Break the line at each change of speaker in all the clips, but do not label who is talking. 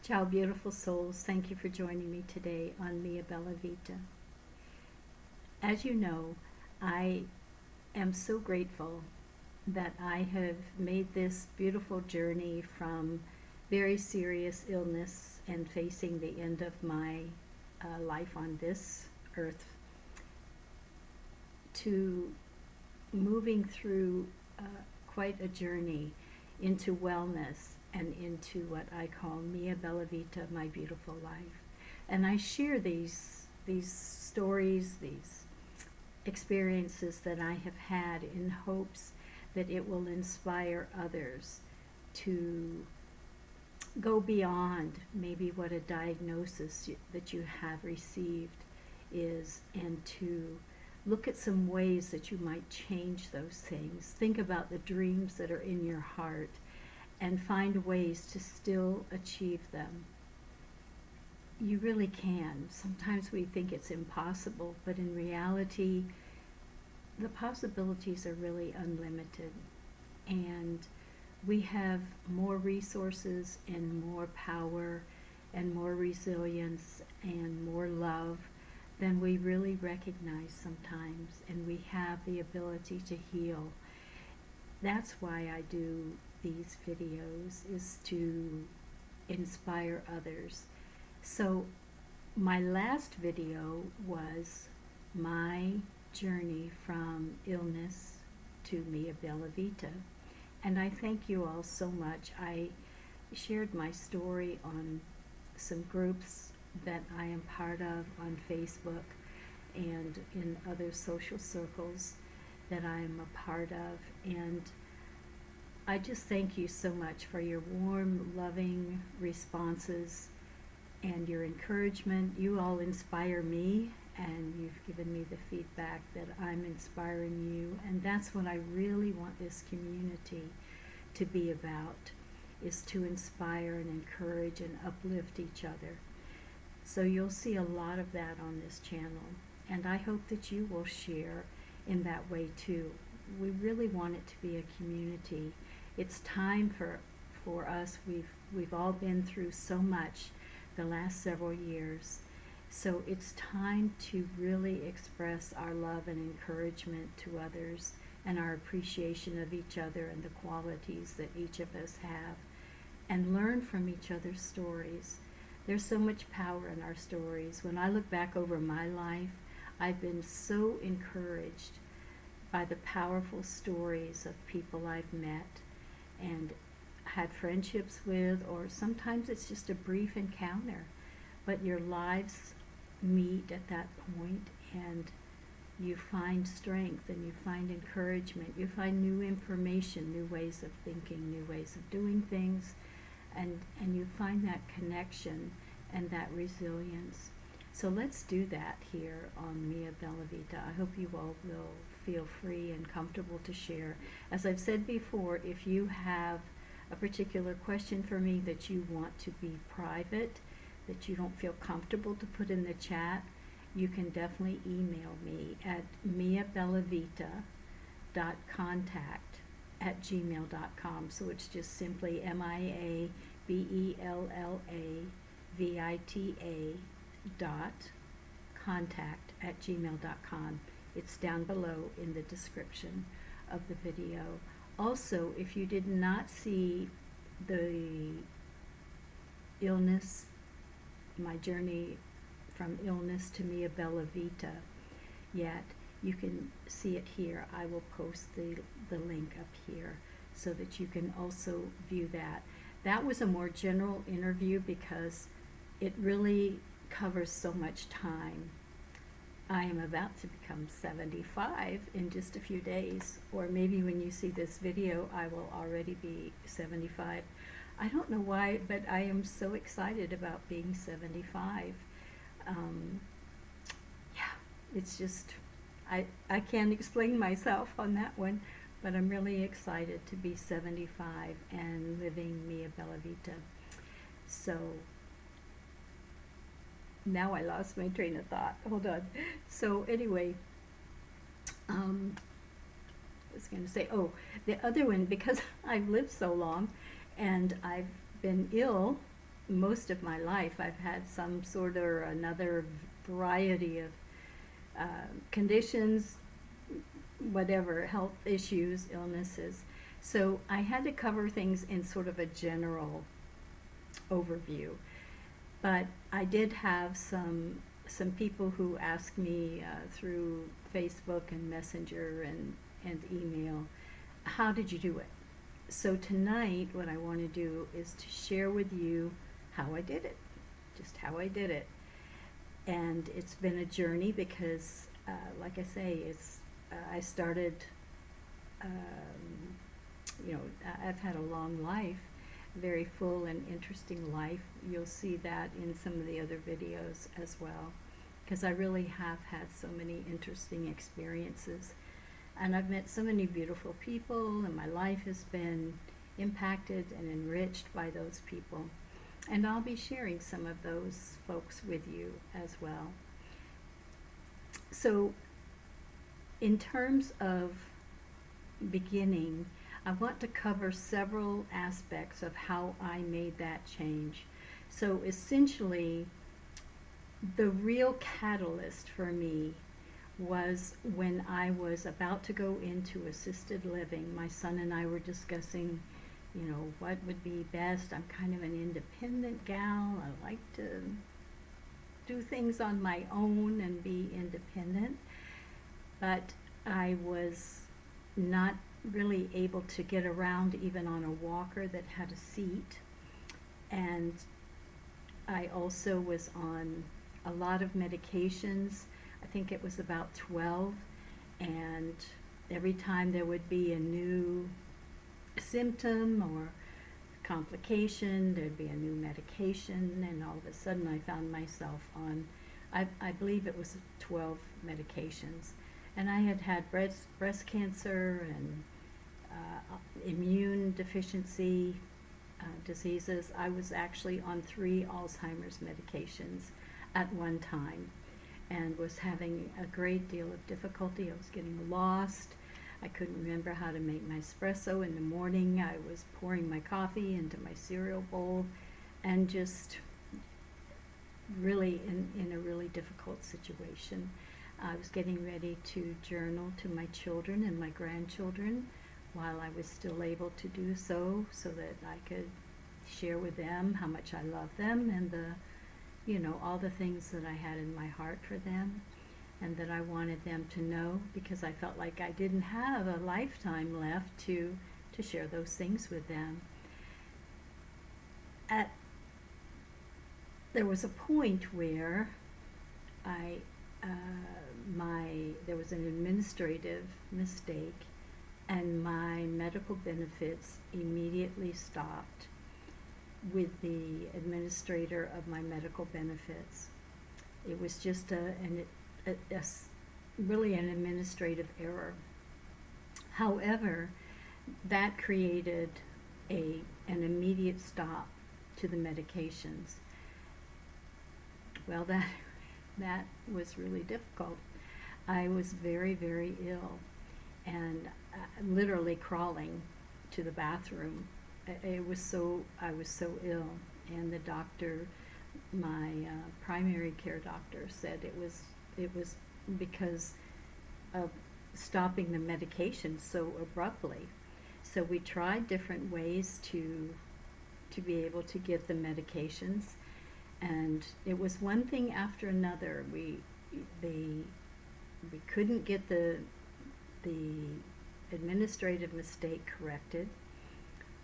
Ciao, beautiful souls. Thank you for joining me today on Mia Bella Vita. As you know, I am so grateful that I have made this beautiful journey from very serious illness and facing the end of my life on this earth to moving through quite a journey into wellness and into what I call Mia Bella Vita, my beautiful life. And I share these stories, these experiences that I have had in hopes that it will inspire others to go beyond maybe what a diagnosis that you have received is, and to look at some ways that you might change those things. Think about the dreams that are in your heart and find ways to still achieve them. You really can. Sometimes we think it's impossible, but in reality, the possibilities are really unlimited. And we have more resources and more power and more resilience and more love than we really recognize sometimes. And we have the ability to heal. That's why I do these videos, is to inspire others. So my last video was my journey from illness to Mia Bella Vita. And I thank you all so much. I shared my story on some groups that I am part of on Facebook and in other social circles that I am a part of. And I just thank you so much for your warm, loving responses and your encouragement. You all inspire me, and you've given me the feedback that I'm inspiring you. And that's what I really want this community to be about, is to inspire and encourage and uplift each other. So you'll see a lot of that on this channel, and I hope that you will share in that way too. We really want it to be a community. It's time for us. We've all been through so much the last several years. So it's time to really express our love and encouragement to others, and our appreciation of each other and the qualities that each of us have, and learn from each other's stories. There's so much power in our stories. When I look back over my life, I've been so encouraged by the powerful stories of people I've met and had friendships with, or sometimes it's just a brief encounter, but your lives meet at that point, and you find strength and you find encouragement, you find new information, new ways of thinking, new ways of doing things, and you find that connection and that resilience. So let's do that here on Mia Bella Vita. I hope you all will feel free and comfortable to share. As I've said before, if you have a particular question for me that you want to be private, that you don't feel comfortable to put in the chat, you can definitely email me at miabellavita.contact@gmail.com. So it's just simply miabellavita.contact@gmail.com. It's down below in the description of the video. Also, if you did not see the illness, my journey from illness to Mia Bella Vita yet, you can see it here. I will post the link up here so that you can also view that. That was a more general interview because it really covers so much time. I am about to become 75 in just a few days, or maybe when you see this video, I will already be 75. I don't know why, but I am so excited about being 75. Yeah, it's just, I can't explain myself on that one, but I'm really excited to be 75 and living Mia Bella Vita. So now I lost my train of thought. Hold on. So anyway, I was going to say, oh, the other one, because I've lived so long and I've been ill most of my life I've had some sort or another variety of conditions, whatever, health issues, illnesses. So I had to cover things in sort of a general overview. But I did have some people who asked me through Facebook and Messenger and email, how did you do it? So tonight what I want to do is to share with you how I did it, just how I did it. And it's been a journey because, like I say, I started, I've had a long life, very full and interesting life. You'll see that in some of the other videos as well, because I really have had so many interesting experiences. And I've met so many beautiful people, and my life has been impacted and enriched by those people. And I'll be sharing some of those folks with you as well. So, in terms of beginning, I want to cover several aspects of how I made that change. So essentially, the real catalyst for me was when I was about to go into assisted living. My son and I were discussing, what would be best. I'm kind of an independent gal. I like to do things on my own and be independent. But I was not really able to get around even on a walker that had a seat. And I also was on a lot of medications. I think it was about 12. And every time there would be a new symptom or complication, there'd be a new medication, and all of a sudden I found myself on, I believe it was 12 medications. And I had breast cancer and immune deficiency diseases. I was actually on 3 Alzheimer's medications at one time and was having a great deal of difficulty. I was getting lost. I couldn't remember how to make my espresso in the morning. I was pouring my coffee into my cereal bowl and just really in a really difficult situation. I was getting ready to journal to my children and my grandchildren while I was still able to do so that I could share with them how much I love them and all the things that I had in my heart for them and that I wanted them to know, because I felt like I didn't have a lifetime left to share those things with them. There was a point where there was an administrative mistake and my medical benefits immediately stopped with the administrator of my medical benefits. It was just really an administrative error. However, that created an immediate stop to the medications. Well, that was really difficult. I was very, very ill and literally crawling to the bathroom. I was so ill, and the doctor, my primary care doctor, said it was because of stopping the medication so abruptly. So we tried different ways to be able to get the medications, and it was one thing after another. We couldn't get the administrative mistake corrected,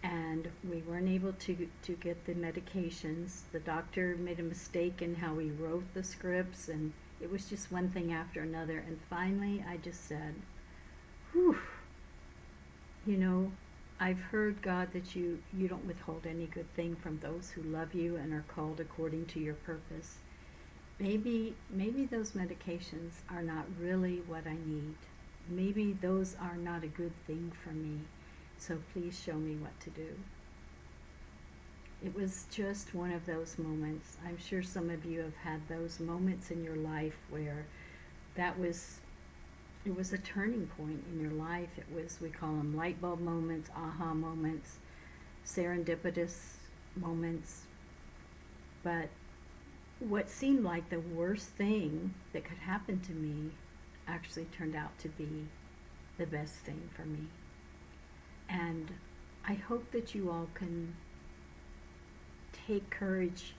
and we weren't able to get the medications. The doctor made a mistake in how he wrote the scripts, and it was just one thing after another. And finally I just said, whew, I've heard, God, that you don't withhold any good thing from those who love you and are called according to your purpose. Maybe those medications are not really what I need. Maybe those are not a good thing for me. So please show me what to do. It was just one of those moments. I'm sure some of you have had those moments in your life where it was a turning point in your life. It was, we call them light bulb moments, aha moments, serendipitous moments, But what seemed like the worst thing that could happen to me actually turned out to be the best thing for me. And I hope that you all can take courage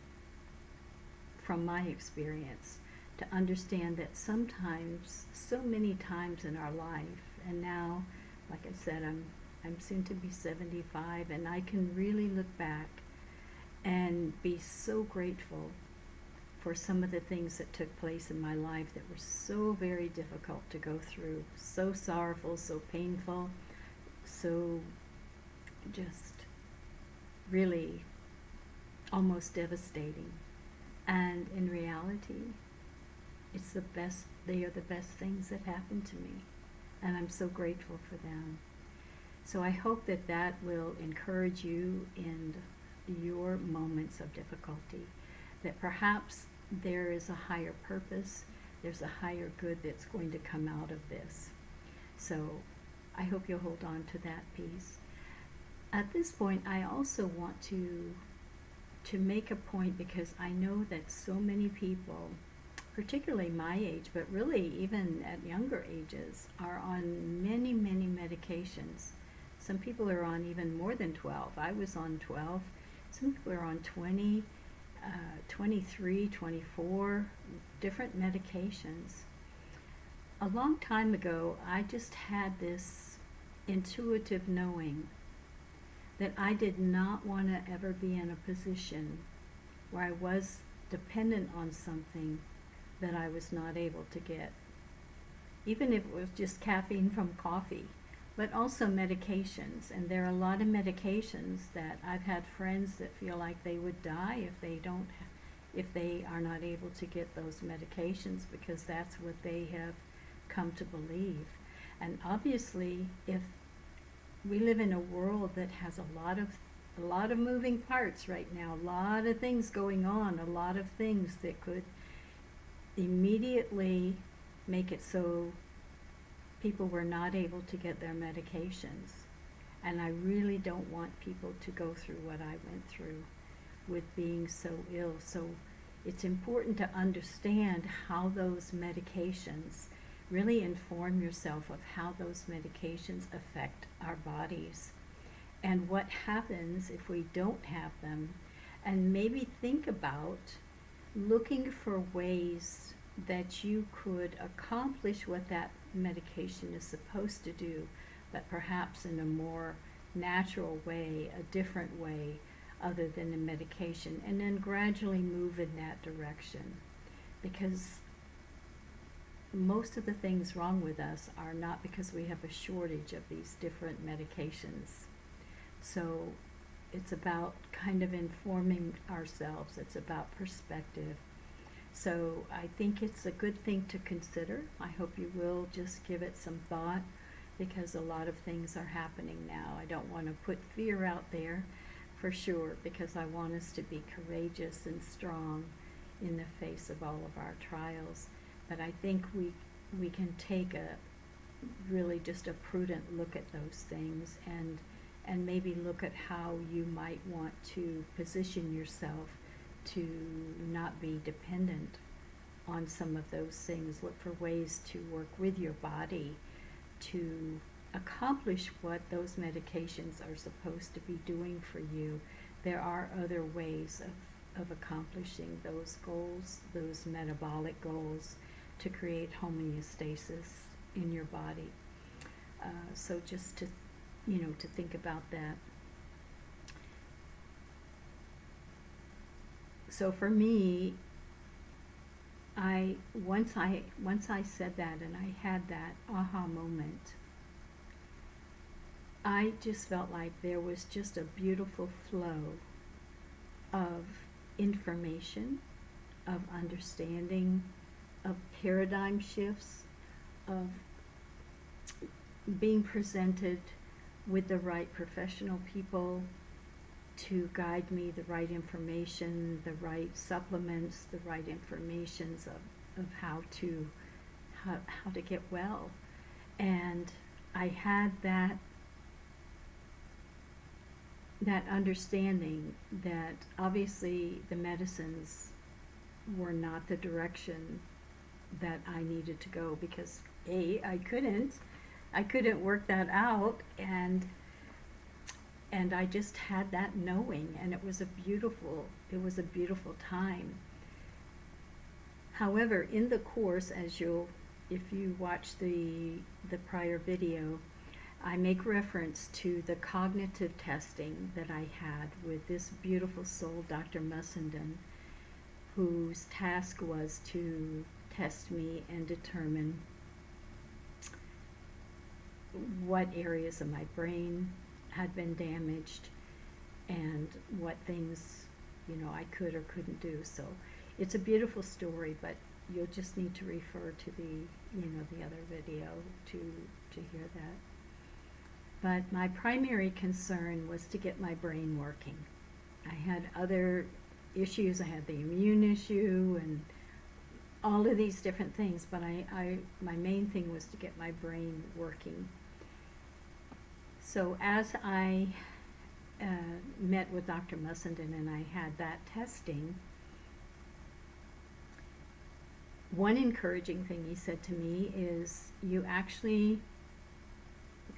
from my experience to understand that sometimes, so many times in our life, and now, like I said, I'm soon to be 75, and I can really look back and be so grateful for some of the things that took place in my life that were so very difficult to go through, so sorrowful, so painful, so just really almost devastating. And in reality, they are the best things that happened to me. And I'm so grateful for them. So I hope that that will encourage you in your moments of difficulty, that perhaps there is a higher purpose, there's a higher good that's going to come out of this. So I hope you'll hold on to that piece. At this point, I also want to make a point, because I know that so many people, particularly my age, but really even at younger ages, are on many, many medications. Some people are on even more than 12. I was on 12. Some people are on 20, 23, 24, different medications. A long time ago, I just had this intuitive knowing that I did not want to ever be in a position where I was dependent on something that I was not able to get, even if it was just caffeine from coffee, but also medications. And there are a lot of medications that I've had friends that feel like they would die if they are not able to get those medications, because that's what they have come to believe. And obviously, if we live in a world that has a lot of moving parts right now, a lot of things going on, a lot of things that could immediately make it so people were not able to get their medications. And I really don't want people to go through what I went through with being so ill. So it's important to understand how those medications really inform yourself of how those medications affect our bodies and what happens if we don't have them, and maybe think about looking for ways that you could accomplish what that medication is supposed to do, but perhaps in a more natural way, a different way other than the medication, and then gradually move in that direction. Because most of the things wrong with us are not because we have a shortage of these different medications. So it's about kind of informing ourselves. It's about perspective. So I think it's a good thing to consider. I hope you will just give it some thought, because a lot of things are happening now. I don't want to put fear out there, for sure, because I want us to be courageous and strong in the face of all of our trials. But I think we can take a really just a prudent look at those things, and maybe look at how you might want to position yourself to not be dependent on some of those things. Look for ways to work with your body to accomplish what those medications are supposed to be doing for you. There are other ways of accomplishing those goals, those metabolic goals, to create homeostasis in your body. So just to think about that. So for me, once I said that and I had that aha moment, I just felt like there was just a beautiful flow of information, of understanding, of paradigm shifts, of being presented with the right professional people to guide me, the right information, the right supplements, the right informations of how to get well. And I had that that understanding that obviously the medicines were not the direction that I needed to go, because I couldn't work that out, and I just had that knowing, and it was a beautiful time. However, in the course, if you watch the prior video, I make reference to the cognitive testing that I had with this beautiful soul, Dr. Mussenden, whose task was to test me and determine what areas of my brain had been damaged and what things, I could or couldn't do. So it's a beautiful story, but you'll just need to refer to the other video to hear that. But my primary concern was to get my brain working. I had other issues. I had the immune issue and all of these different things, but my main thing was to get my brain working. So as I met with Dr. Mussenden and I had that testing, one encouraging thing he said to me is, you actually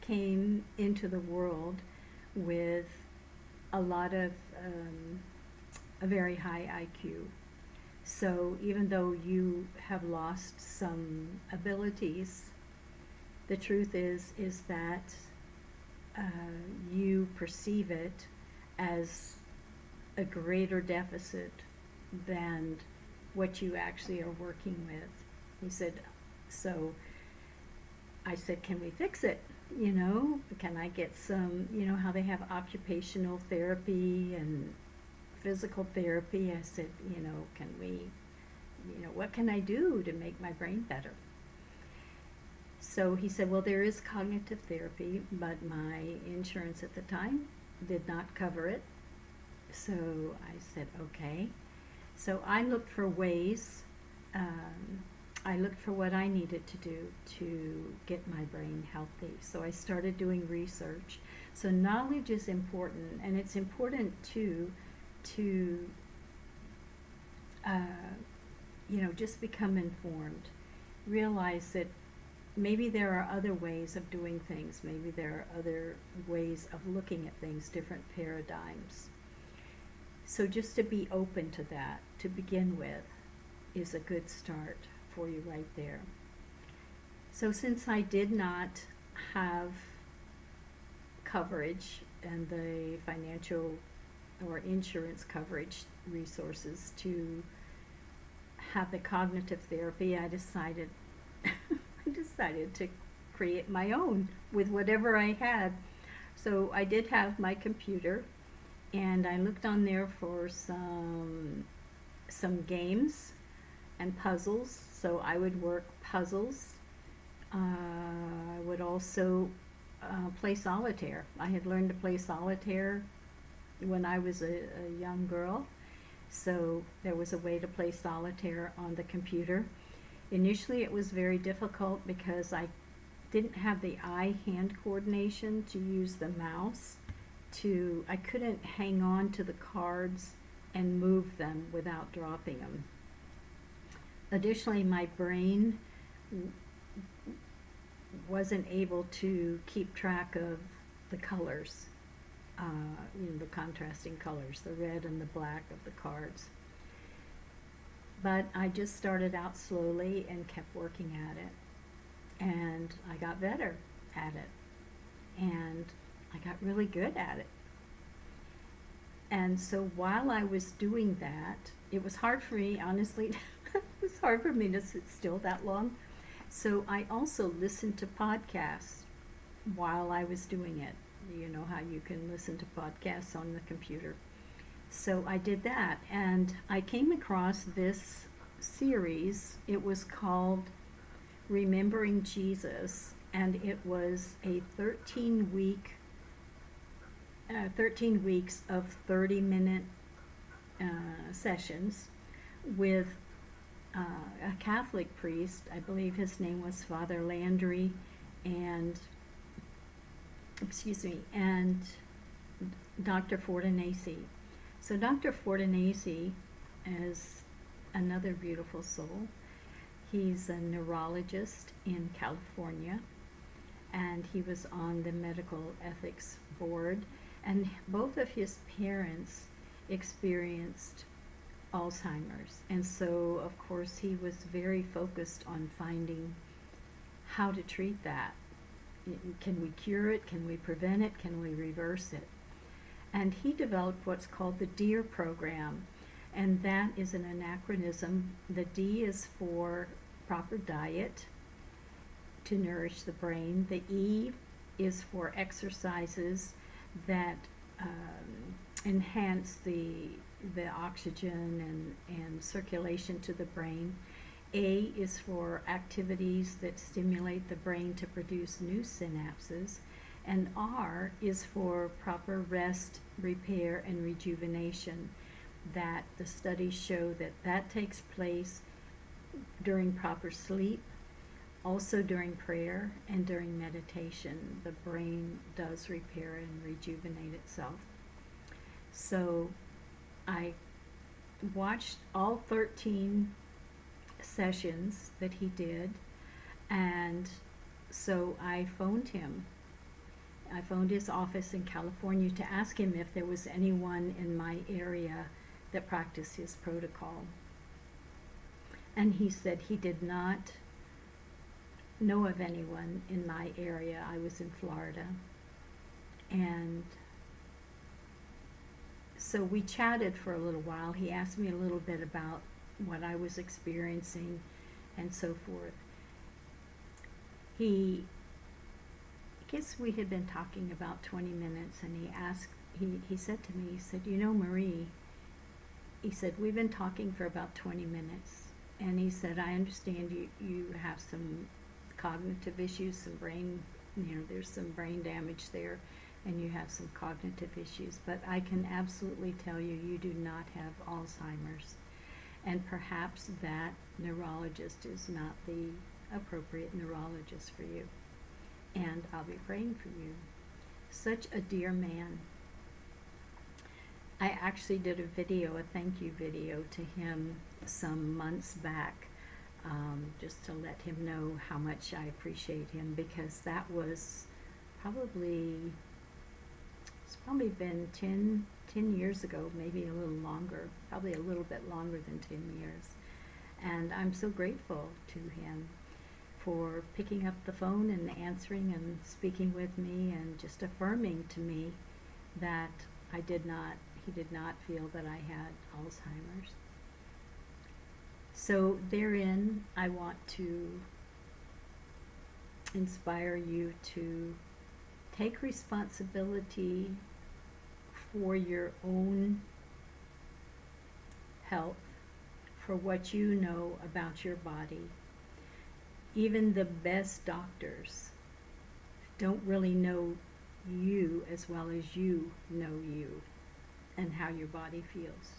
came into the world with a lot of a very high IQ. So even though you have lost some abilities, the truth is that you perceive it as a greater deficit than what you actually are working with. He said, so I said, can we fix it? Can I get some, how they have occupational therapy and physical therapy? I said, can we, what can I do to make my brain better? So he said, well, there is cognitive therapy, but my insurance at the time did not cover it. So I said, okay. So I looked for ways, I looked for what I needed to do to get my brain healthy. So I started doing research. So knowledge is important, and it's important to just become informed. Realize that maybe there are other ways of doing things. Maybe there are other ways of looking at things, different paradigms. So just to be open to that, to begin with, is a good start for you right there. So since I did not have coverage and the financial or insurance coverage resources to have the cognitive therapy, I decided to create my own with whatever I had. So I did have my computer, and I looked on there for some games and puzzles. So I would work puzzles. I would also play solitaire. I had learned to play solitaire when I was a young girl. So there was a way to play solitaire on the computer. Initially it was very difficult because I didn't have the eye-hand coordination to use the mouse. I couldn't hang on to the cards and move them without dropping them. Additionally, my brain wasn't able to keep track of the colors, the contrasting colors, the red and the black of the cards. But I just started out slowly and kept working at it, and I got better at it, and I got really good at it. And so while I was doing that, it was hard for me, honestly, it was hard for me to sit still that long. So I also listened to podcasts while I was doing it. You know how you can listen to podcasts on the computer. So I did that, and I came across this series. It was called Remembering Jesus, and it was a 13 weeks of 30-minute sessions with a Catholic priest. I believe his name was Father Landry, and Dr. Fortinesi. So Dr. Fortinesi is another beautiful soul. He's a neurologist in California, and he was on the medical ethics board, and both of his parents experienced Alzheimer's, and so of course he was very focused on finding how to treat that. Can we cure it? Can we prevent it? Can we reverse it? And he developed what's called the DEAR program, and that is an anachronism. The D is for proper diet to nourish the brain. The E is for exercises that enhance the oxygen and circulation to the brain. A is for activities that stimulate the brain to produce new synapses. And R is for proper rest, repair, and rejuvenation. That the studies show that that takes place during proper sleep, also during prayer, and during meditation. The brain does repair and rejuvenate itself. So I watched all 13 sessions that he did, and so I phoned him. I phoned his office in California to ask him if there was anyone in my area that practiced his protocol. And he said he did not know of anyone in my area. I was in Florida. And so we chatted for a little while. He asked me a little bit about what I was experiencing and so forth. I guess we had been talking about 20 minutes, and he said to me, he said, "You know, Marie," he said, "we've been talking for about 20 minutes, and he said, I understand you have some cognitive issues, some brain, there's some brain damage there, and you have some cognitive issues, but I can absolutely tell you, you do not have Alzheimer's, and perhaps that neurologist is not the appropriate neurologist for you, and I'll be praying for you." Such a dear man. I actually did a thank you video to him some months back, just to let him know how much I appreciate him, because that was it's probably been 10 years ago, maybe a little longer, probably a little bit longer than 10 years. And I'm so grateful to him for picking up the phone and answering and speaking with me and just affirming to me that he did not feel that I had Alzheimer's. So therein, I want to inspire you to take responsibility for your own health, for what you know about your body. Even the best doctors don't really know you as well as you know you and how your body feels.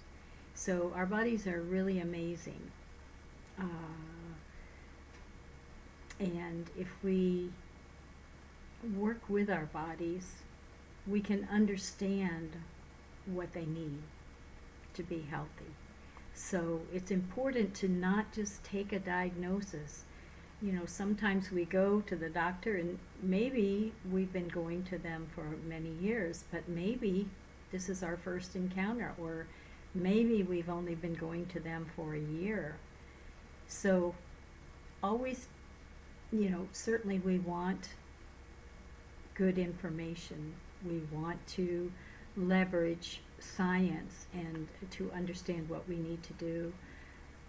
So our bodies are really amazing. And if we work with our bodies, we can understand what they need to be healthy. So it's important to not just take a diagnosis. Sometimes we go to the doctor, and maybe we've been going to them for many years, but maybe this is our first encounter, or maybe we've only been going to them for a year. So always, certainly we want good information. We want to leverage science and to understand what we need to do,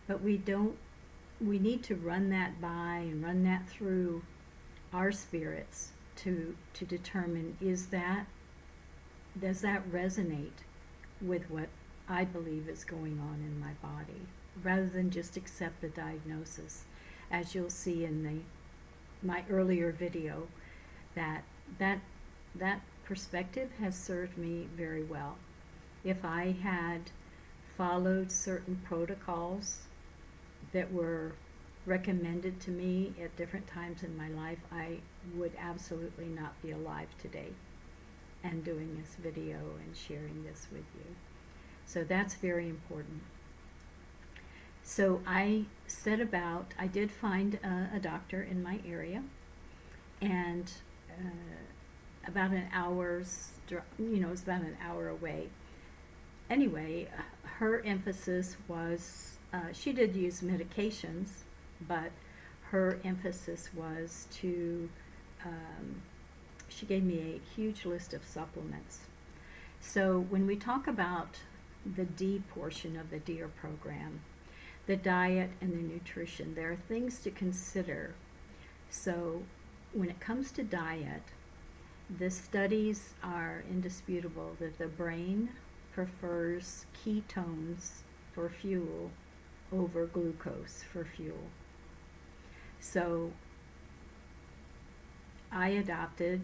but we need to run that by and run that through our spirits to determine, does that resonate with what I believe is going on in my body, rather than just accept the diagnosis. As you'll see in my earlier video, that perspective has served me very well. If I had followed certain protocols that were recommended to me at different times in my life, I would absolutely not be alive today. and doing this video and sharing this with you. So that's very important. So I set about, I did find a doctor in my area, and about an hour's, it's about an hour away. Anyway, her emphasis was, she did use medications, but her emphasis was to, she gave me a huge list of supplements. So when we talk about the D portion of the DEAR program, the diet and the nutrition, there are things to consider. So when it comes to diet, the studies are indisputable that the brain prefers ketones for fuel over glucose for fuel. So I adopted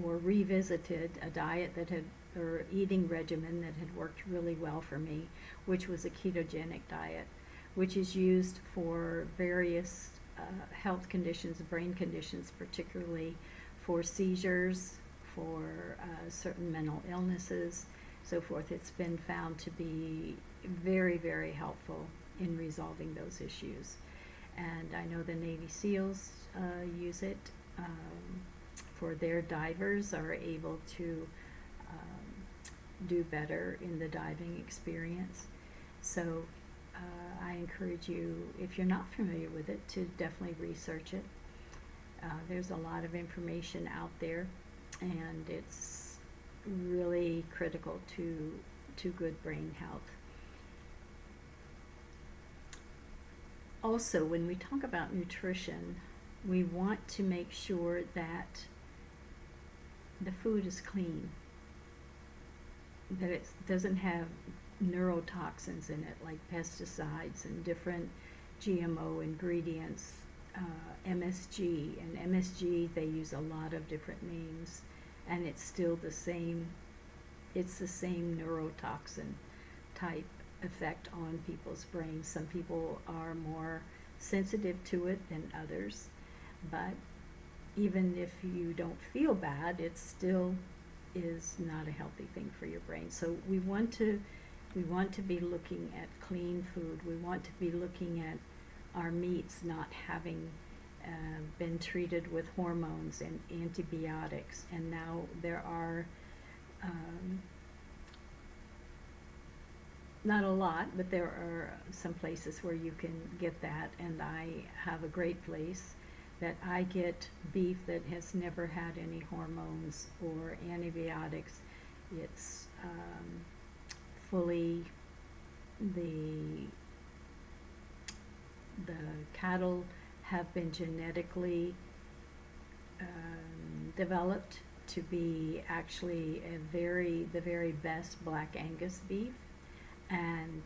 or revisited a diet that had, or eating regimen that had worked really well for me, which was a ketogenic diet, which is used for various health conditions, brain conditions, particularly for seizures, for certain mental illnesses, so forth. It's been found to be very, very helpful in resolving those issues. And I know the Navy SEALs use it. For their divers are able to do better in the diving experience. So I encourage you, if you're not familiar with it, to definitely research it. There's a lot of information out there, and it's really critical to good brain health. Also, when we talk about nutrition, we want to make sure that the food is clean, that it doesn't have neurotoxins in it, like pesticides and different GMO ingredients, MSG. And MSG, they use a lot of different names, and it's still the same neurotoxin type effect on people's brains. Some people are more sensitive to it than others, but even if you don't feel bad, it still is not a healthy thing for your brain. So we want to be looking at clean food. We want to be looking at our meats not having been treated with hormones and antibiotics. And now there are not a lot, but there are some places where you can get that, and I have a great place that I get beef that has never had any hormones or antibiotics. It's fully, the cattle have been genetically developed to be actually the very best Black Angus beef, and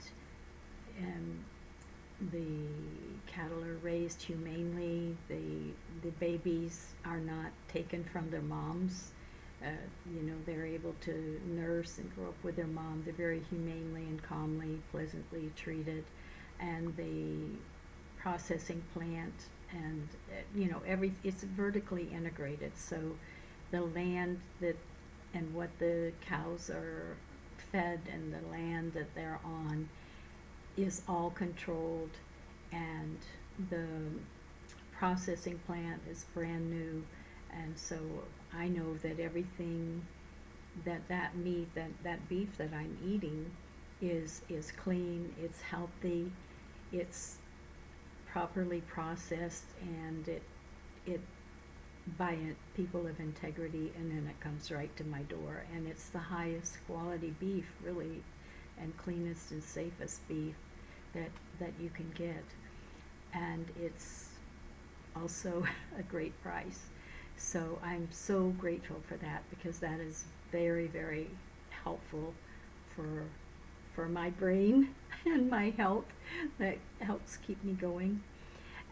the cattle are raised humanely. The babies are not taken from their moms. They're able to nurse and grow up with their mom. They're very humanely and calmly, pleasantly treated. And the processing plant, and it's vertically integrated. So the land and what the cows are fed and the land that they're on is all controlled, and the processing plant is brand new. And so I know that everything that meat, that beef that I'm eating is clean, it's healthy, it's properly processed, and it by people of integrity, and then it comes right to my door, and it's the highest quality beef, really, and cleanest and safest beef that you can get. And it's also a great price. So I'm so grateful for that, because that is very, very helpful for my brain and my health. That helps keep me going.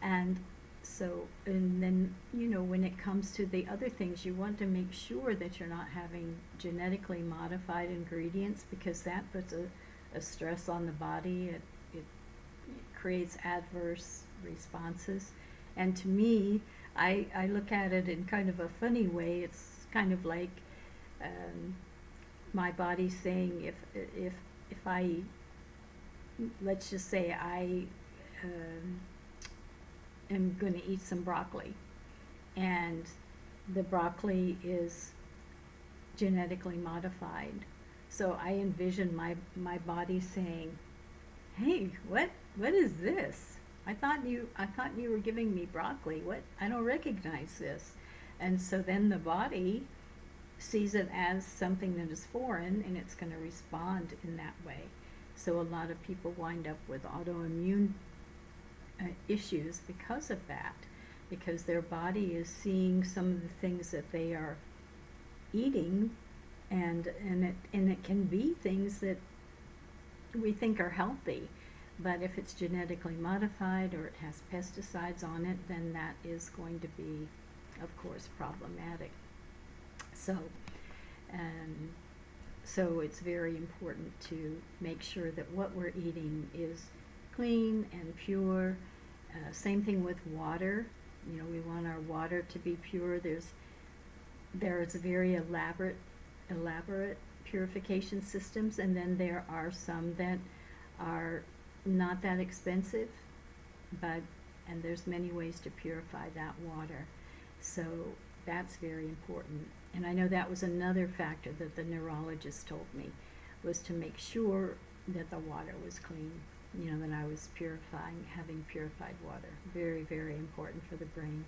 And so, and then, when it comes to the other things, you want to make sure that you're not having genetically modified ingredients, because that puts a stress on the body. It creates adverse responses. And to me, I look at it in kind of a funny way. It's kind of like my body's saying if I, let's just say I am going to eat some broccoli, and the broccoli is genetically modified. So I envision my body saying, "Hey, what is this? I thought you were giving me broccoli. What? I don't recognize this." And so then the body sees it as something that is foreign, and it's going to respond in that way. So a lot of people wind up with autoimmune issues because of that, because their body is seeing some of the things that they are eating, and it can be things that we think are healthy, but if it's genetically modified or it has pesticides on it, then that is going to be, of course, problematic. So it's very important to make sure that what we're eating is clean and pure. Same thing with water. You know, we want our water to be pure. There's very elaborate purification systems, and then there are some that are not that expensive, and there's many ways to purify that water. So that's very important. And I know that was another factor that the neurologist told me, was to make sure that the water was clean, you know, that I was having purified water. Very, very important for the brain.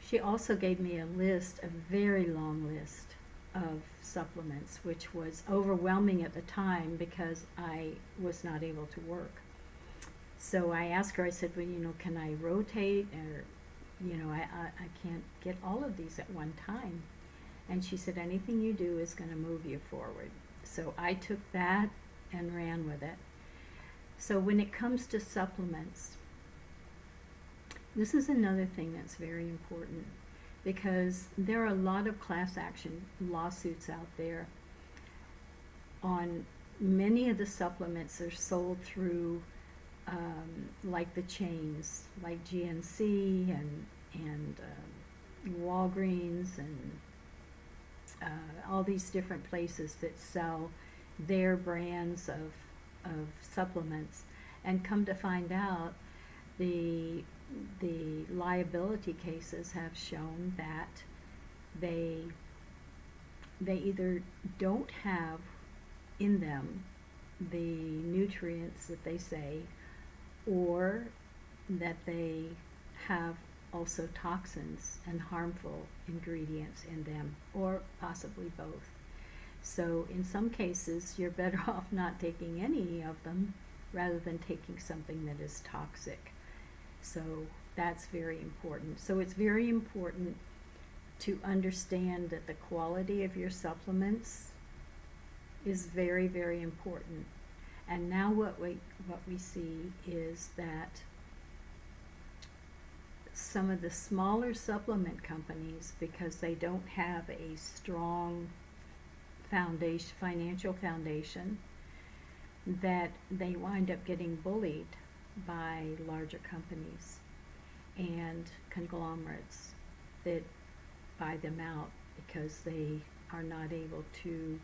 She also gave me a very long list of supplements, which was overwhelming at the time because I was not able to work. So I asked her, I said, well, you know, can I rotate, or, you know, I can't get all of these at one time. And she said, anything you do is going to move you forward. So I took that and ran with it. So when it comes to supplements, this is another thing that's very important, because there are a lot of class action lawsuits out there on many of the supplements that are sold through like the chains, like GNC and Walgreens and all these different places that sell their brands of supplements, and come to find out the liability cases have shown that they either don't have in them the nutrients that they say, or that they have also toxins and harmful ingredients in them, or possibly both. So in some cases, you're better off not taking any of them rather than taking something that is toxic. So that's very important. So it's very important to understand that the quality of your supplements is very, very important. And now what we see is that some of the smaller supplement companies, because they don't have a strong financial foundation, that they wind up getting bullied by larger companies and conglomerates that buy them out because they are not able to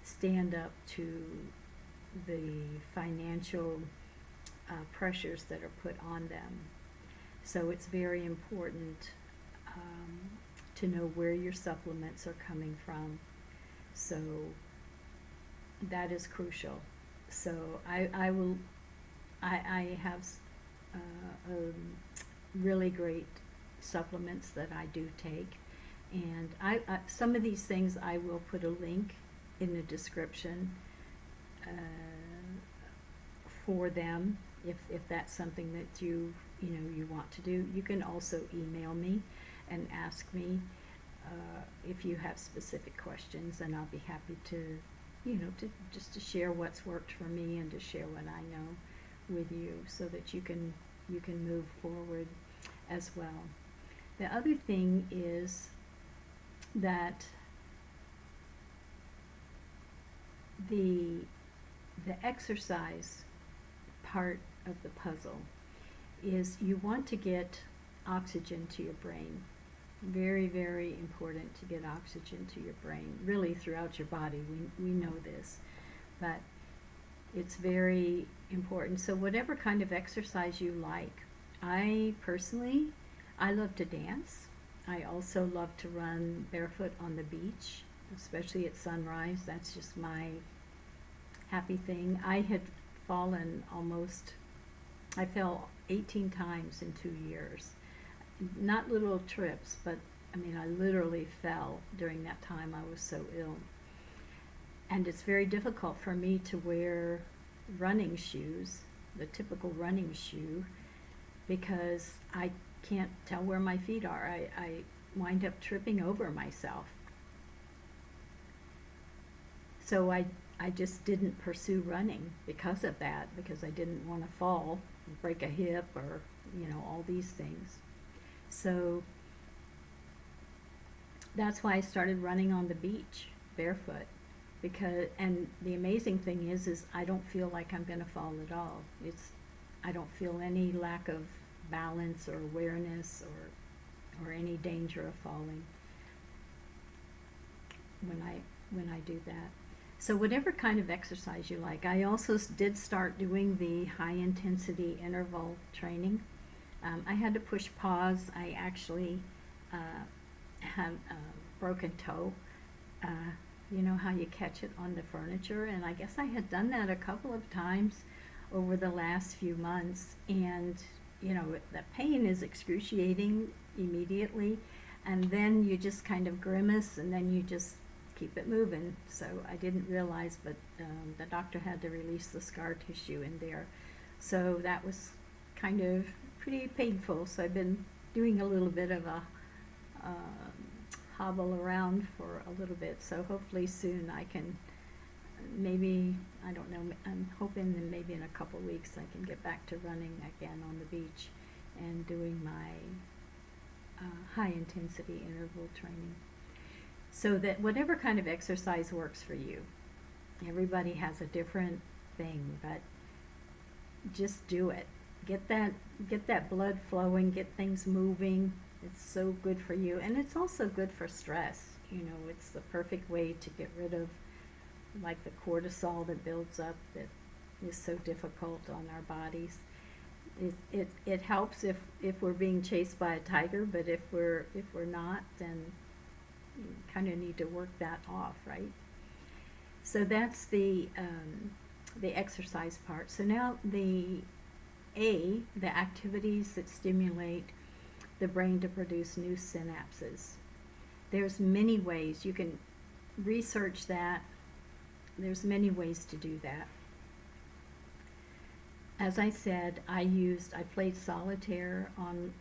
stand up to the financial pressures that are put on them. So it's very important to know where your supplements are coming from. So that is crucial. So I have really great supplements that I do take, and some of these things I will put a link in the description for them if that's something that you want to do. You can also email me and ask me if you have specific questions, and I'll be happy to to share what's worked for me and to share what I know with you, so that you can move forward as well. The other thing is that the exercise part of the puzzle is you want to get oxygen to your brain. Very, very important to get oxygen to your brain, really throughout your body. We know this, but it's very important. So whatever kind of exercise you like. I personally, I love to dance. I also love to run barefoot on the beach, especially at sunrise. That's just my happy thing. I had fallen I fell 18 times in 2 years. Not little trips, but I mean, I literally fell during that time. I was so ill. And it's very difficult for me to wear running shoes, the typical running shoe, because I can't tell where my feet are. I wind up tripping over myself. So I just didn't pursue running because of that, because I didn't want to fall, break a hip, or, all these things. So that's why I started running on the beach barefoot, and the amazing thing is I don't feel like I'm going to fall at all. I don't feel any lack of balance or awareness or any danger of falling when I do that. So whatever kind of exercise you like. I also did start doing the high intensity interval training. I had to push pause. I actually had a broken toe. You know how you catch it on the furniture, and I guess I had done that a couple of times over the last few months, and the pain is excruciating immediately, and then you just kind of grimace, and then you just keep it moving. So I didn't realize, but the doctor had to release the scar tissue in there, so that was kind of pretty painful. So I've been doing a little bit of a hobble around for a little bit, so hopefully soon I can, maybe, I don't know, I'm hoping that maybe in a couple weeks I can get back to running again on the beach and doing my high intensity interval training. So that whatever kind of exercise works for you. Everybody has a different thing, but just do it. Get that blood flowing, get things moving. It's so good for you, and it's also good for stress. It's the perfect way to get rid of like the cortisol that builds up that is so difficult on our bodies. It helps if we're being chased by a tiger, but if we're not, then you kind of need to work that off, right? So that's the exercise part. So now the activities that stimulate the brain to produce new synapses. There's many ways. You can research that. There's many ways to do that. As I said, I played solitaire on,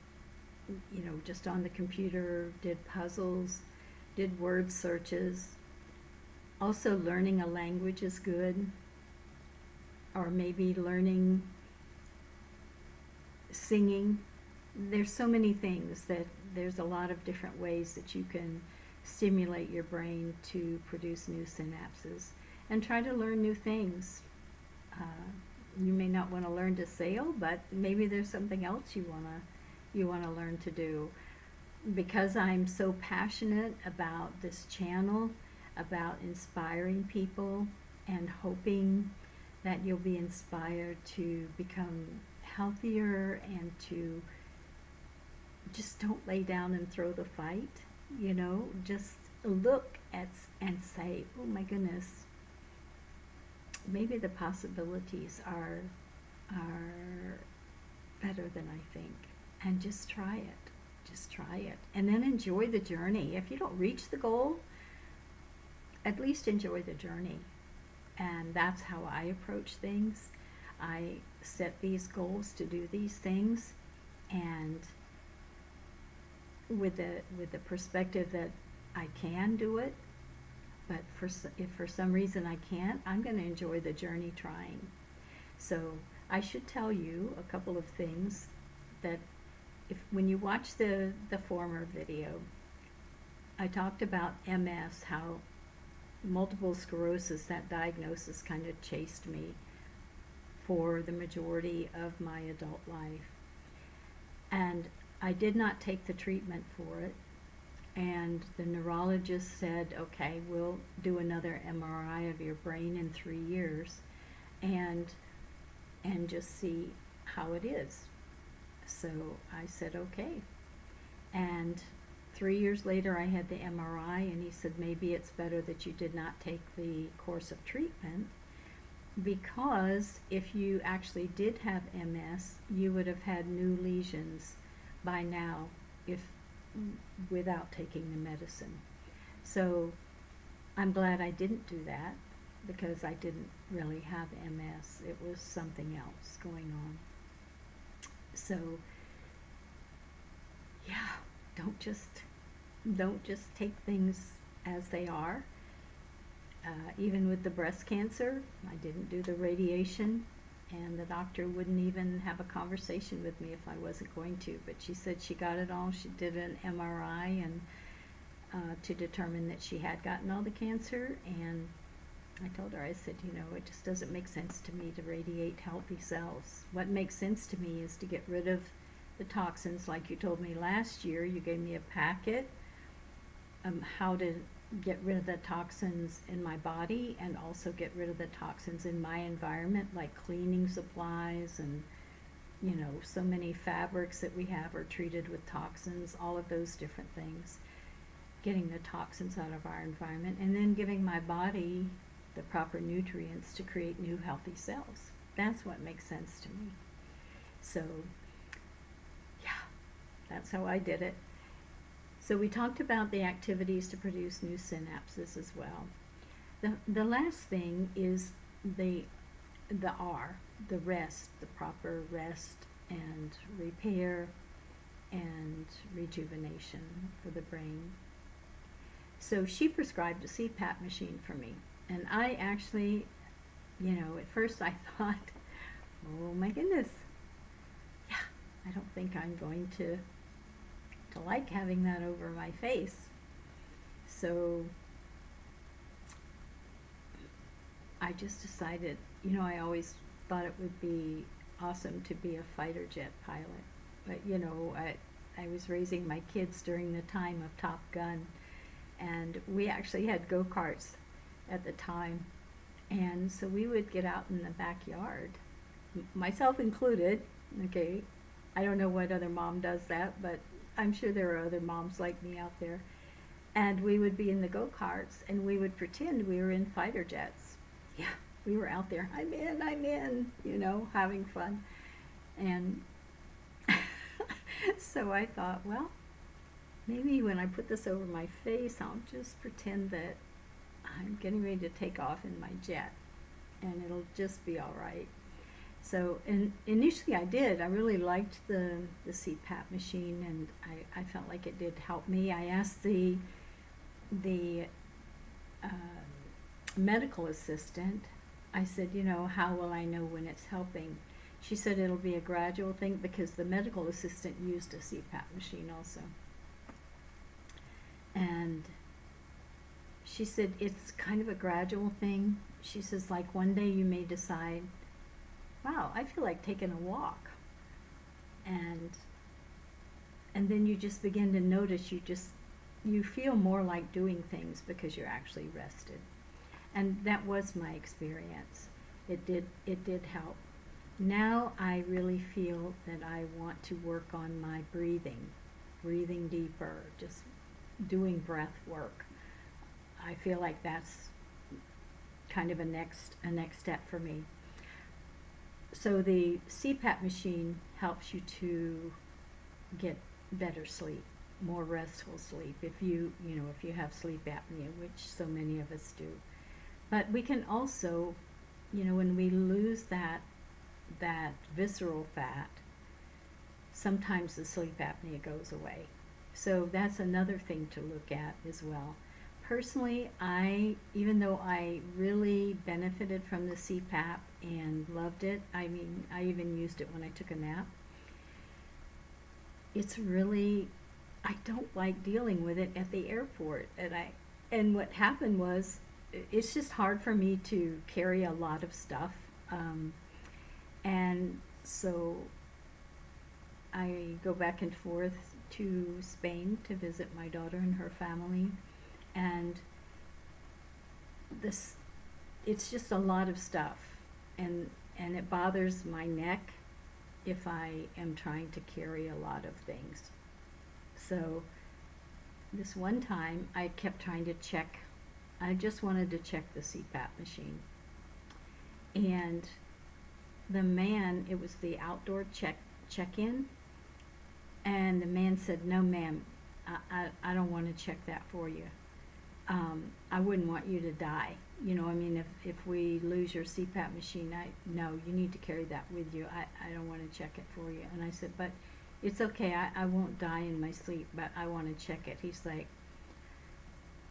just on the computer, did puzzles, did word searches. Also, learning a language is good, or maybe learning singing. There's so many things that there's a lot of different ways that you can stimulate your brain to produce new synapses, and try to learn new things. You may not want to learn to sail, but maybe there's something else you want to learn to do. Because I'm so passionate about this channel, about inspiring people and hoping that you'll be inspired to become healthier and to just don't lay down and throw the fight, just look at and say, oh my goodness, maybe the possibilities are better than I think, and just try it, and then enjoy the journey. If you don't reach the goal, at least enjoy the journey. And that's how I approach things. I set these goals to do these things, and with the perspective that I can do it, but if for some reason I can't, I'm going to enjoy the journey trying. So I should tell you a couple of things that when you watch the former video, I talked about MS, how multiple sclerosis, that diagnosis kind of chased me for the majority of my adult life. And I did not take the treatment for it. and the neurologist said, okay, we'll do another MRI of your brain in 3 years and just see how it is. So I said, okay. And 3 years later, I had the MRI, and he said, maybe it's better that you did not take the course of treatment, because if you actually did have MS, you would have had new lesions by now if without taking the medicine. So I'm glad I didn't do that, because I didn't really have MS. It was something else going on. So yeah, don't just take things as they are. Even with the breast cancer, I didn't do the radiation, and the doctor wouldn't even have a conversation with me if I wasn't going to. But she said she got it all. She did an MRI and to determine that she had gotten all the cancer. And I told her, I said, it just doesn't make sense to me to radiate healthy cells. What makes sense to me is to get rid of the toxins, like you told me last year. You gave me a packet, how to get rid of the toxins in my body and also get rid of the toxins in my environment, like cleaning supplies and, so many fabrics that we have are treated with toxins, all of those different things. Getting the toxins out of our environment and then giving my body the proper nutrients to create new healthy cells. That's what makes sense to me. So, yeah, that's how I did it. So we talked about the activities to produce new synapses as well. The last thing is the R, the rest, the proper rest and repair and rejuvenation for the brain. So she prescribed a CPAP machine for me. And I actually, at first I thought, oh my goodness, yeah, I don't think I'm going to like having that over my face. So I just decided, I always thought it would be awesome to be a fighter jet pilot. But, I was raising my kids during the time of Top Gun, and we actually had go-karts at the time. And so we would get out in the backyard, myself included, okay? I don't know what other mom does that, but I'm sure there are other moms like me out there. And we would be in the go-karts, and we would pretend we were in fighter jets. Yeah, we were out there, I'm in, having fun. And so I thought, well, maybe when I put this over my face, I'll just pretend that I'm getting ready to take off in my jet, and it'll just be all right. So initially I did. I really liked the CPAP machine, and I felt like it did help me. I asked the medical assistant, I said, how will I know when it's helping? She said it'll be a gradual thing, because the medical assistant used a CPAP machine also. And she said it's kind of a gradual thing. She says, like, one day you may decide, wow, I feel like taking a walk. And then you just begin to notice you feel more like doing things because you're actually rested. And that was my experience. It did help. Now I really feel that I want to work on my breathing deeper, just doing breath work. I feel like that's kind of a next step for me. So the CPAP machine helps you to get better sleep, more restful sleep, if you have sleep apnea, which so many of us do. But we can also, when we lose that visceral fat, sometimes the sleep apnea goes away. So that's another thing to look at as well. Personally, even though I really benefited from the CPAP and loved it, I even used it when I took a nap, I don't like dealing with it at the airport. And what happened was, it's just hard for me to carry a lot of stuff. And so I go back and forth to Spain to visit my daughter and her family, and this it's just a lot of stuff, and it bothers my neck if I am trying to carry a lot of things. So this one time I kept trying to check, I just wanted to check the CPAP machine, and the man, it was the outdoor check-in, and the man said, "No, ma'am, I don't want to check that for you. I wouldn't want you to die. You know, I mean, if we lose your CPAP machine, no, you need to carry that with you. I don't want to check it for you." And I said, "But it's okay, I won't die in my sleep, but I want to check it." He's like,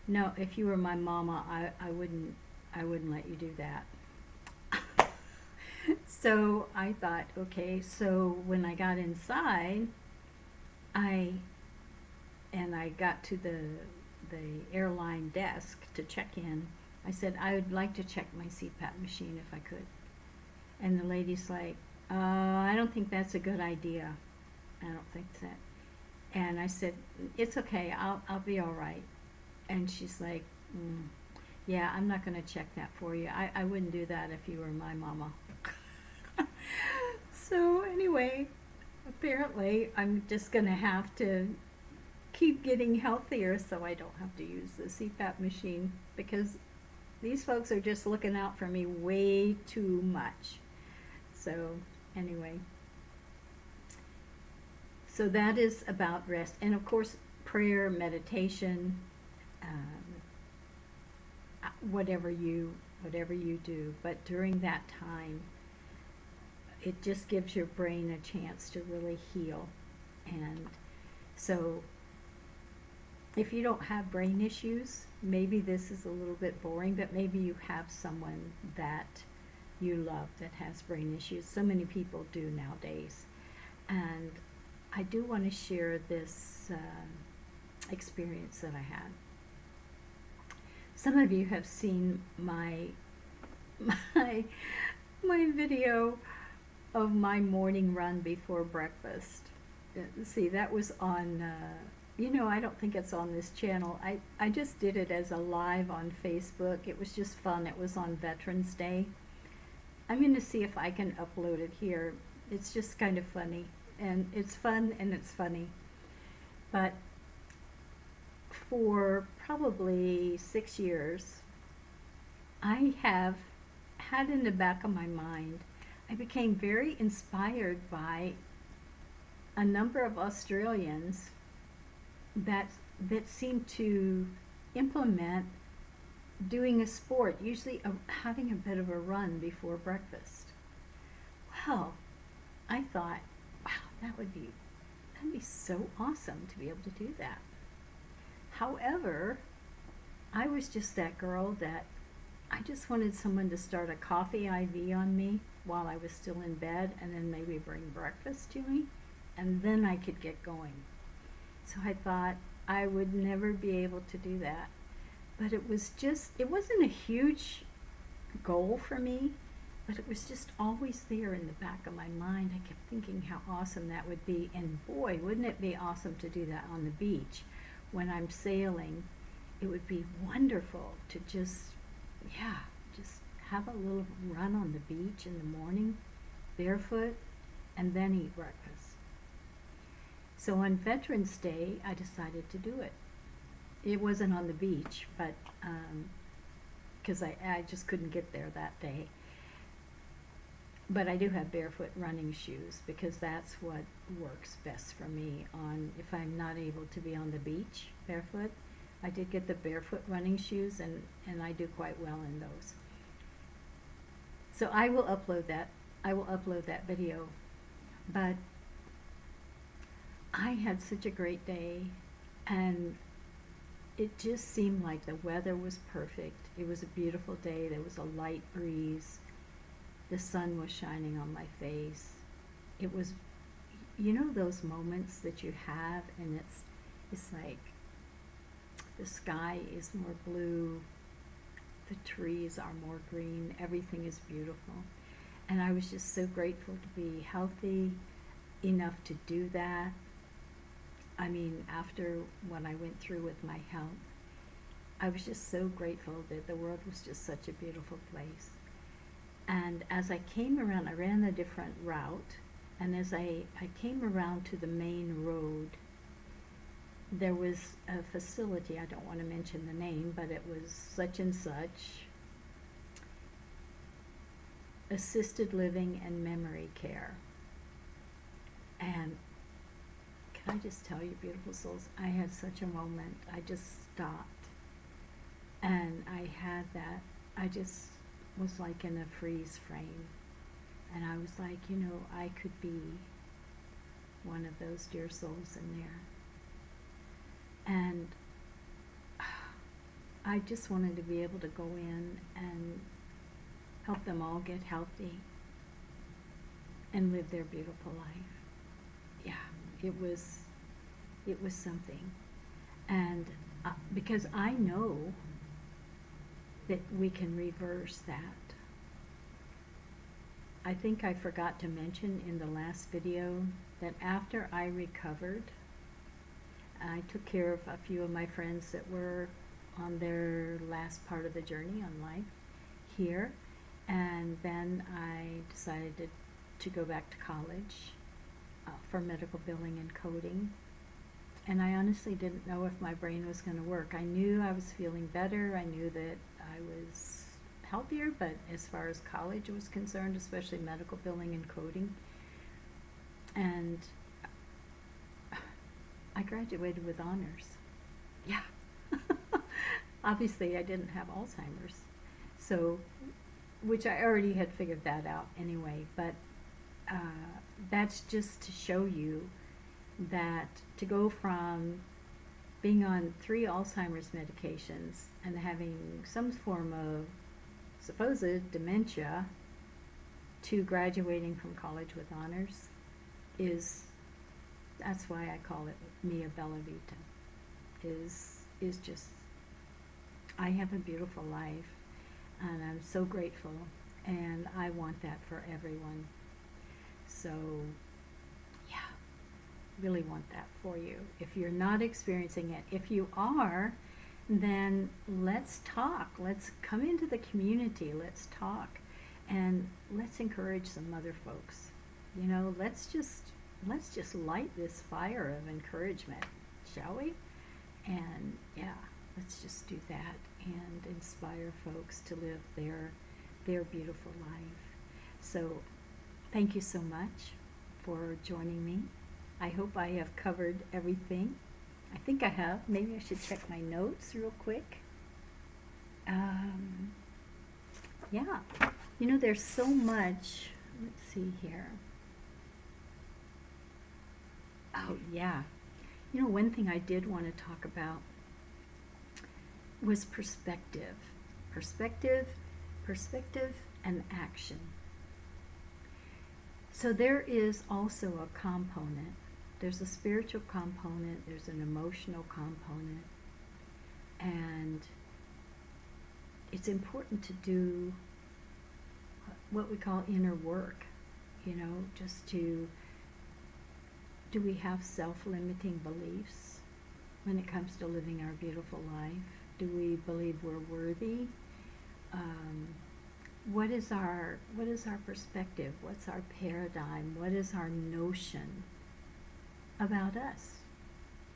"No, if you were my mama, I wouldn't let you do that." So I thought, okay, so when I got inside, I got to the airline desk to check in. I said, "I would like to check my CPAP machine if I could." And the lady's like, "I don't think that's a good idea. I don't think that." And I said, "It's okay, I'll be all right." And she's like, "Yeah, I'm not going to check that for you. I wouldn't do that if you were my mama." So anyway, apparently I'm just going to have to keep getting healthier so I don't have to use the CPAP machine, because these folks are just looking out for me way too much. So anyway, so that is about rest, and of course prayer, meditation, whatever you do. But during that time, it just gives your brain a chance to really heal. And so if you don't have brain issues, maybe this is a little bit boring, but maybe you have someone that you love that has brain issues. So many people do nowadays. And I do want to share this experience that I had. Some of you have seen my video of my morning run before breakfast. See, that was on, I don't think it's on this channel. I just did it as a live on Facebook. It was just fun. It was on Veterans Day. I'm going to see if I can upload it here. It's just kind of funny. And it's fun and it's funny. But for probably 6 years, I have had in the back of my mind, I became very inspired by a number of Australians that seem to implement doing a sport, usually having a bit of a run before breakfast. Well, I thought, wow, that'd be so awesome to be able to do that. However, I was just that girl that I just wanted someone to start a coffee IV on me while I was still in bed, and then maybe bring breakfast to me, and then I could get going. So I thought I would never be able to do that. But it wasn't a huge goal for me, but it was just always there in the back of my mind. I kept thinking how awesome that would be, and boy, wouldn't it be awesome to do that on the beach when I'm sailing. It would be wonderful to just have a little run on the beach in the morning, barefoot, and then eat breakfast. So on Veterans Day, I decided to do it. It wasn't on the beach, but because I just couldn't get there that day. But I do have barefoot running shoes, because that's what works best for me if I'm not able to be on the beach barefoot. I did get the barefoot running shoes, and I do quite well in those. So I will upload that video. But I had such a great day, and it just seemed like the weather was perfect. It was a beautiful day. There was a light breeze. The sun was shining on my face. It was, those moments that you have, and it's like the sky is more blue, the trees are more green, everything is beautiful. And I was just so grateful to be healthy, enough to do that. I mean, after what I went through with my health, I was just so grateful that the world was just such a beautiful place. And as I came around, I ran a different route, and as I came around to the main road, there was a facility, I don't want to mention the name, but it was such and such, assisted living and memory care. And can I just tell you, beautiful souls, I had such a moment. I just stopped. And I had that, I just was like in a freeze frame. And I was like, you know, I could be one of those dear souls in there. And I just wanted to be able to go in and help them all get healthy and live their beautiful life. Yeah, it was something. And because I know that we can reverse that. I think I forgot to mention in the last video that after I recovered, I took care of a few of my friends that were on their last part of the journey on life here, and then I decided to go back to college for medical billing and coding. And I honestly didn't know if my brain was going to work. I knew I was feeling better. I knew that I was healthier, but as far as college was concerned, especially medical billing and coding, and I graduated with honors. Yeah. Obviously, I didn't have Alzheimer's, so, which I already had figured that out anyway, but that's just to show you that to go from being on 3 Alzheimer's medications and having some form of supposed dementia to graduating from college with honors that's why I call it Mia Bella Vita, is just, I have a beautiful life, and I'm so grateful, and I want that for everyone. So, yeah, really want that for you. If you're not experiencing it, if you are, then let's talk. Let's come into the community. Let's talk, and let's encourage some other folks. You know, let's just light this fire of encouragement, shall we? And yeah, let's just do that and inspire folks to live their beautiful life. So thank you so much for joining me. I hope I have covered everything. I think I have. Maybe I should check my notes real quick. Yeah, you know, there's so much. Let's see here. Oh, yeah. You know, one thing I did want to talk about was perspective. Perspective, and action. So there is also a component. There's a spiritual component, there's an emotional component, and it's important to do what we call inner work, you know, just to, do we have self-limiting beliefs when it comes to living our beautiful life? Do we believe we're worthy? What is our perspective? What's our paradigm? What is our notion about us?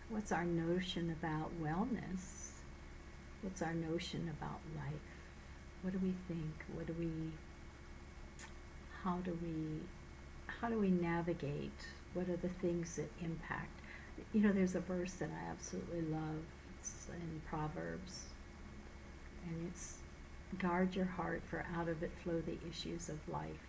What's our notion about wellness? What's our notion about life? What do we think? How do we navigate? What are the things that impact? You know, there's a verse that I absolutely love. It's in Proverbs, and it's, guard your heart, for out of it flow the issues of life.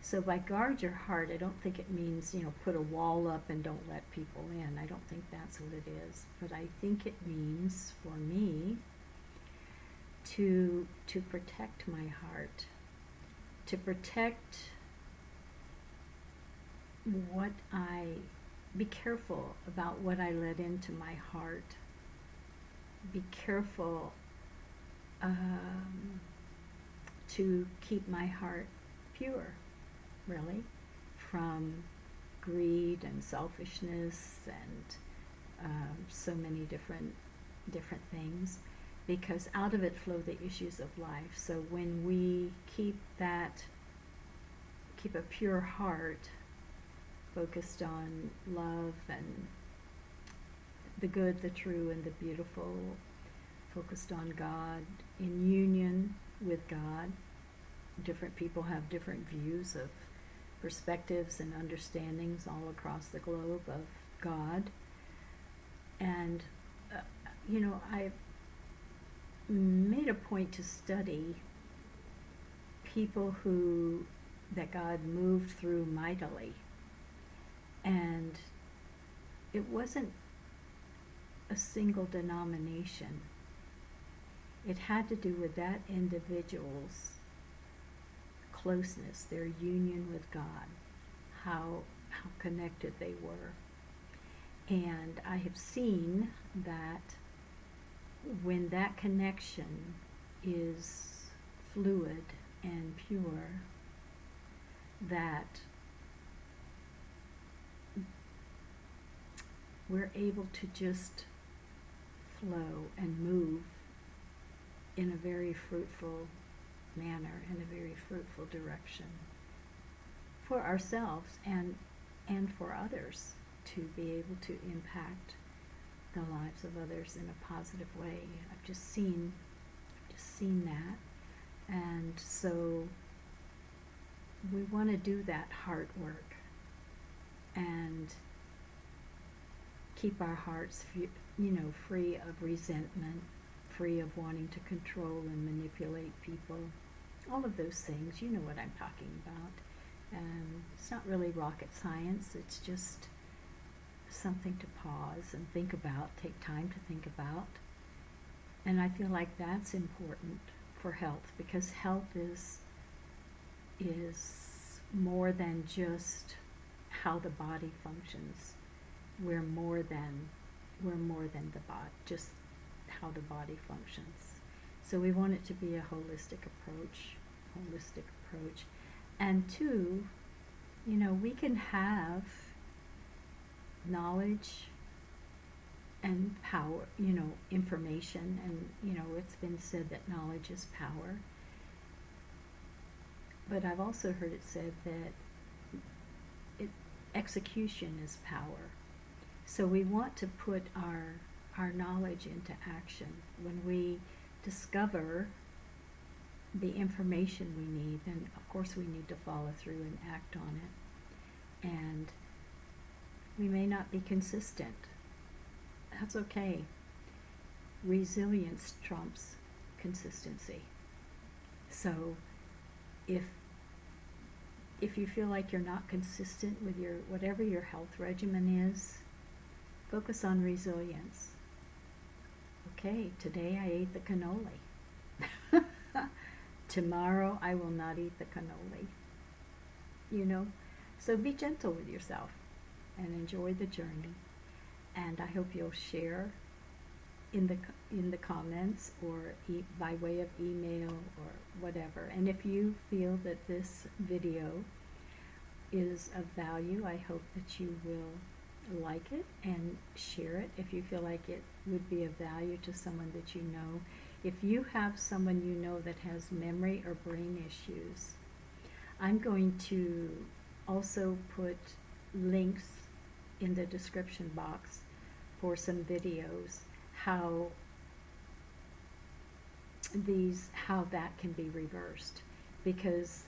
So by guard your heart, I don't think it means, you know, put a wall up and don't let people in. I don't think that's what it is. But I think it means, for me, to protect my heart, to protect be careful about what I let into my heart. Be careful to keep my heart pure, really, from greed and selfishness and so many different things, because out of it flow the issues of life. So when we keep a pure heart focused on love and the good, the true, and the beautiful, focused on God, in union with God. Different people have different views of perspectives and understandings all across the globe of God. And, I've made a point to study people that God moved through mightily. And it wasn't a single denomination. It had to do with that individual's closeness, their union with God, how connected they were. And I have seen that when that connection is fluid and pure, that we're able to just flow and move in a very fruitful manner, in a very fruitful direction for ourselves and for others, to be able to impact the lives of others in a positive way. I've just seen that. And so we want to do that heart work and keep our hearts, free of resentment, free of wanting to control and manipulate people. All of those things, you know what I'm talking about. It's not really rocket science. It's just something to pause and think about, take time to think about. And I feel like that's important for health, because health is more than just how the body functions. We're more than the body, just how the body functions. So we want it to be a holistic approach. And two, we can have knowledge and power, information, and it's been said that knowledge is power. But I've also heard it said that execution is power. So we want to put our knowledge into action. When we discover the information we need, then of course we need to follow through and act on it. And we may not be consistent. That's okay. Resilience trumps consistency. So if you feel like you're not consistent with whatever your health regimen is, focus on resilience. Okay, today I ate the cannoli. Tomorrow I will not eat the cannoli. So be gentle with yourself and enjoy the journey. And I hope you'll share in the comments or by way of email or whatever. And if you feel that this video is of value, I hope that you will like it and share it if you feel like it would be of value to someone that you know. If you have someone you know that has memory or brain issues, I'm going to also put links in the description box for some videos how that can be reversed, because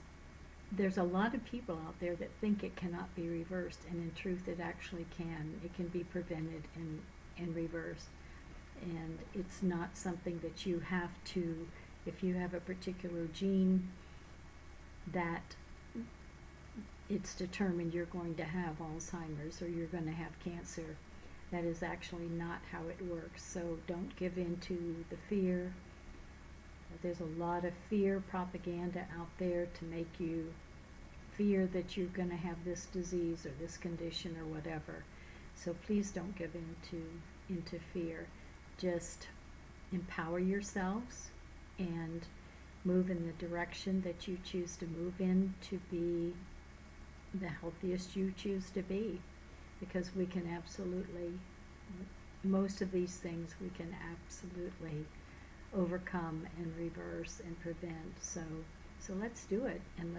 there's a lot of people out there that think it cannot be reversed, and in truth it actually can. It can be prevented and reversed. And it's not something that you have to, if you have a particular gene that it's determined you're going to have Alzheimer's or you're going to have cancer. That is actually not how it works. So don't give in to the fear. There's a lot of fear propaganda out there to make you fear that you're going to have this disease or this condition or whatever. So please don't give into fear. Just empower yourselves and move in the direction that you choose to move in, to be the healthiest you choose to be, because we can absolutely, most of these things we can absolutely overcome and reverse and prevent. So let's do it, and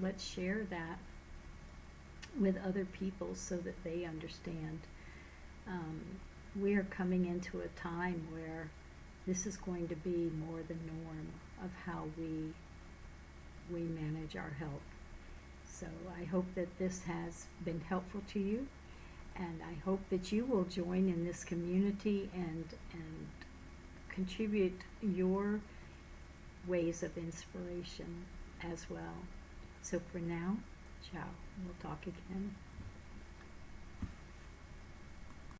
let's share that with other people so that they understand. We are coming into a time where this is going to be more the norm of how we manage our health. So I hope that this has been helpful to you, and I hope that you will join in this community and contribute your ways of inspiration as well. So for now, ciao. We'll talk again.